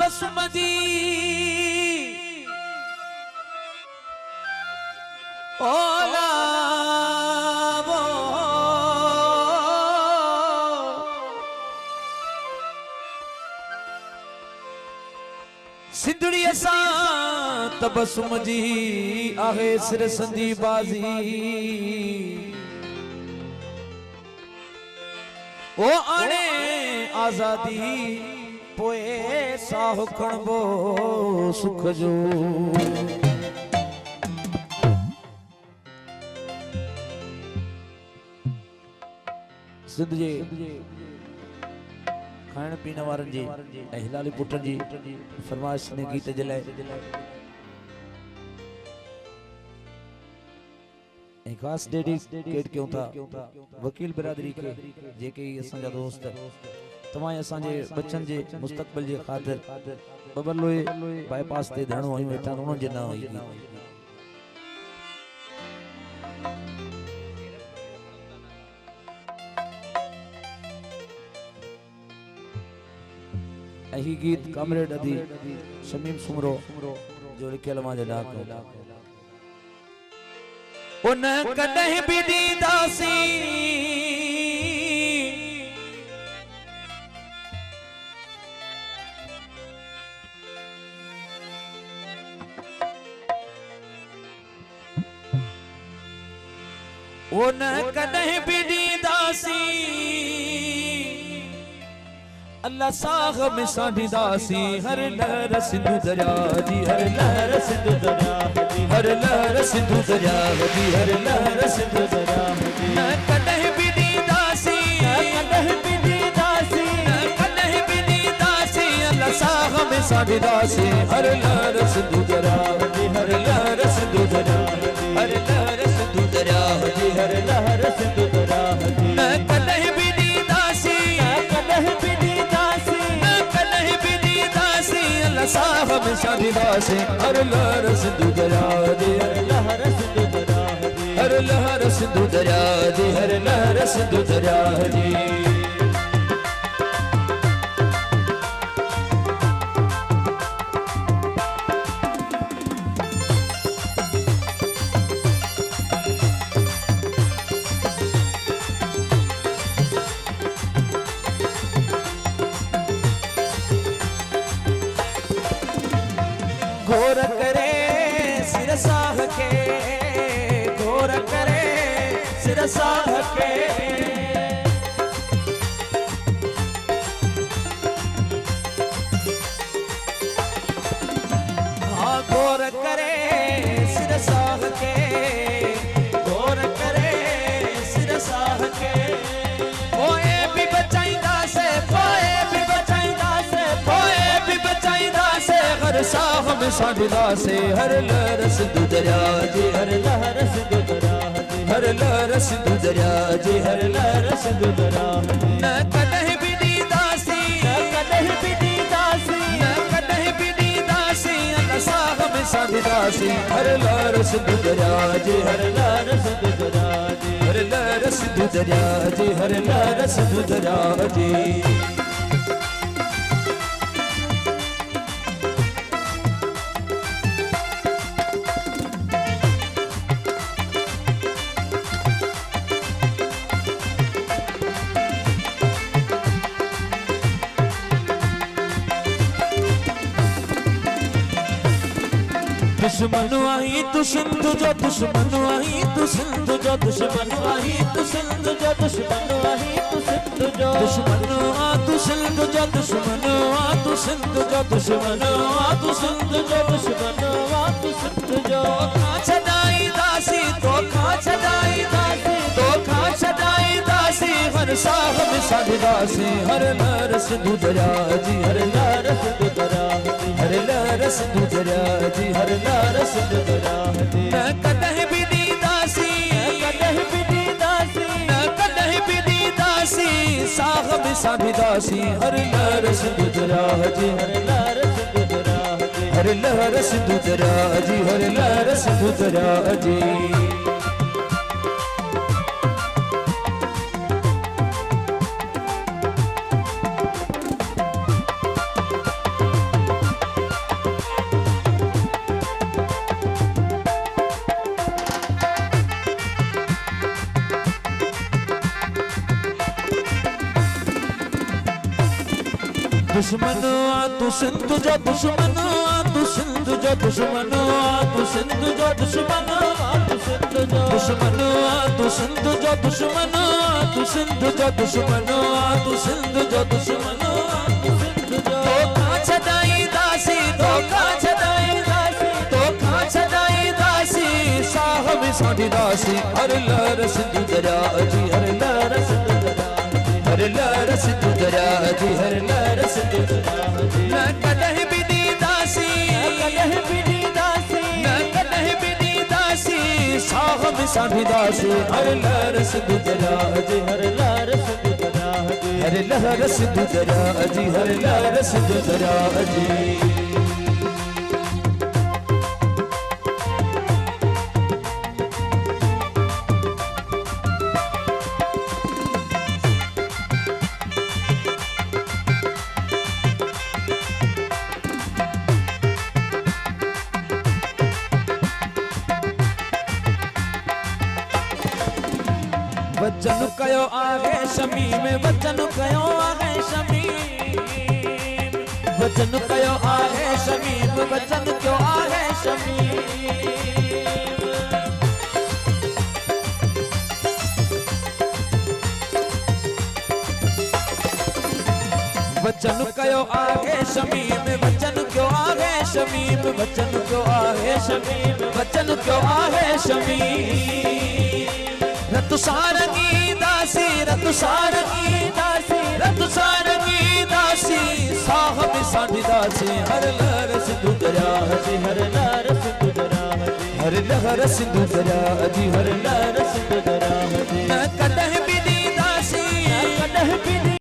तबस्सुम जी ओला वो सिंधड़ी असां तबस्सुम जी आहे सिर संदी बाजी ओ आने आजादी पोए साह खणबो सुख जो सिंध जे खाइण पीअण वारनि जी ऐं हिलाली पुटनि जी फरमाइश ने गीत जे लाइ ऐं ख़ासि डेडिकेट कयूं था वकील बिरादरी खे जेके असांजा दोस्त तमाम असांजे बच्चन जे मुस्तक़बिल जे ख़ातिर बबलोए बाईपास ते धरणो आहियूं वेठा उन्हनि जे नाम हुई ही गीत कामरेड अदी शमीम सुमरो जो लिखियल मां जे डाक उन कॾहिं बि ॾींदासीं उन कॾहिं बि ॾींदासीं अल्लाह साग में साढ़ीदासी हर लहर सिंधु दरिया जी हर लहर सिंधु दरिया जी हर लहर सिंधु दरिया जी हर लहर सिंधु दरिया जी न कॾहिं बि ॾींदासी कॾहिं बि ॾींदासी कॾहिं बि ॾींदासी अल्लाह साग में साढ़ीदासी हर लहर सिंधु दरिया जी हर लहर सिंधु दरिया जी हर लहर सिंधु दरिया जी हर लहर सिंधु दरिया जी न कॾहिं बि ॾींदासी कॾहिं बि साह में शादीदासी हर लहर सिंधु दरिया जी हर लहर सिंधु दरिया जी हर लहर सिंधु दरिया जी हर लहर सिंधु दरिया जी घोर करे सिर साह के घोर करे सिर साह के हाँ घोर करे सिर साह के घोर करे सिर साह के पोए भी बचाईंदा से पोए भी बचाईंदा से पोए भी बचाईंदा से हर साह में साढ़ीदासी हर लहर सिंधु दरिया जी हर लहर सिंधु दरिया जी हर लहर सिंधु दरिया जी हर लहर सिंधु दरिया न कॾहिं बि ॾींदासी कॾहिं बि ॾींदासी कॾहिं बि ॾींदासी अल्लाह साह में साढ़ीदासी हर लहर सिंधु दरिया जी हर लहर सिंधु दरिया जी हर लहर सिंधु दरिया जी हर लहर सिंधु दरिया जी दुश्मन आई तू सिंध जो दुश्मन आई तू सिंध जो दुश्मन आई तू सिंध जो दुश्मन आई तू सिंध जो दुश्मन आ तू सिंध जो दुश्मन आ तू सिंध जो दुश्मन आ तू सिंध जो दुश्मन आ तू सिंध जो छदाई दासी तो खा छदाई दासी तो खा छदाई दासी हर साह में साढ़ीदासी हर लहर सिंधु दरिया जी हर लहर सिंधु दरिया जी हर लहर सिंधु दरिया जी हर लहर सिंधु दरिया जी न कॾहिं बि ॾींदासी कॾहिं बि ॾींदासी कॾहिं बि ॾींदासी साह में साढ़ीदासी हर लहर सिंधु दरिया जी हर लहर सिंधु दरिया जी हर लहर सिंधु दरिया जी हर लहर सिंधु दरिया जी दुश्मनो आ तू सिंध जो दुश्मनो आ तू सिंध जो दुश्मनो आ तू सिंध जो दुश्मनो आ तू सिंध जो दुश्मनो आ तू सिंध जो दुश्मनो आ तू सिंध जो दुश्मनो आ तू सिंध जो दुश्मनो आ तू सिंध जो धोखा छदाई दासी धोखा छदाई दासी धोखा छदाई दासी साहब साडी दासी हर लहर सिंधु दरिया जी हर लहर सिंधु दरिया हर लहर सिंधु दरिया जी हर लहर सिंधु दरिया मैं कदह भी दी दासी कदह भी दी दासी मैं कदह भी दी दासी साहब साडी दासी हर लहर सिंधु दरिया जी हर लहर सिंधु दरिया जी हर लहर सिंधु दरिया जी हर लहर सिंधु दरिया जी वचन कयो आहे शमीम वचन कयो आहे शमीम वचन कयो आहे शमीम वचन कयो आहे शमीम वचन कयो आहे शमीम वचन कयो आहे शमीम वचन कयो आहे शमीम वचन कयो आहे शमीम रतु सारंगी दासी रतु सारंगी दासी रतु सारंगी दासी साहब साडी दासी हर लहर सिंधु दरिया जी हर लहर सिंधु दरिया हर लहर सिंधु दरिया जी हर लहर सिंधु दरिया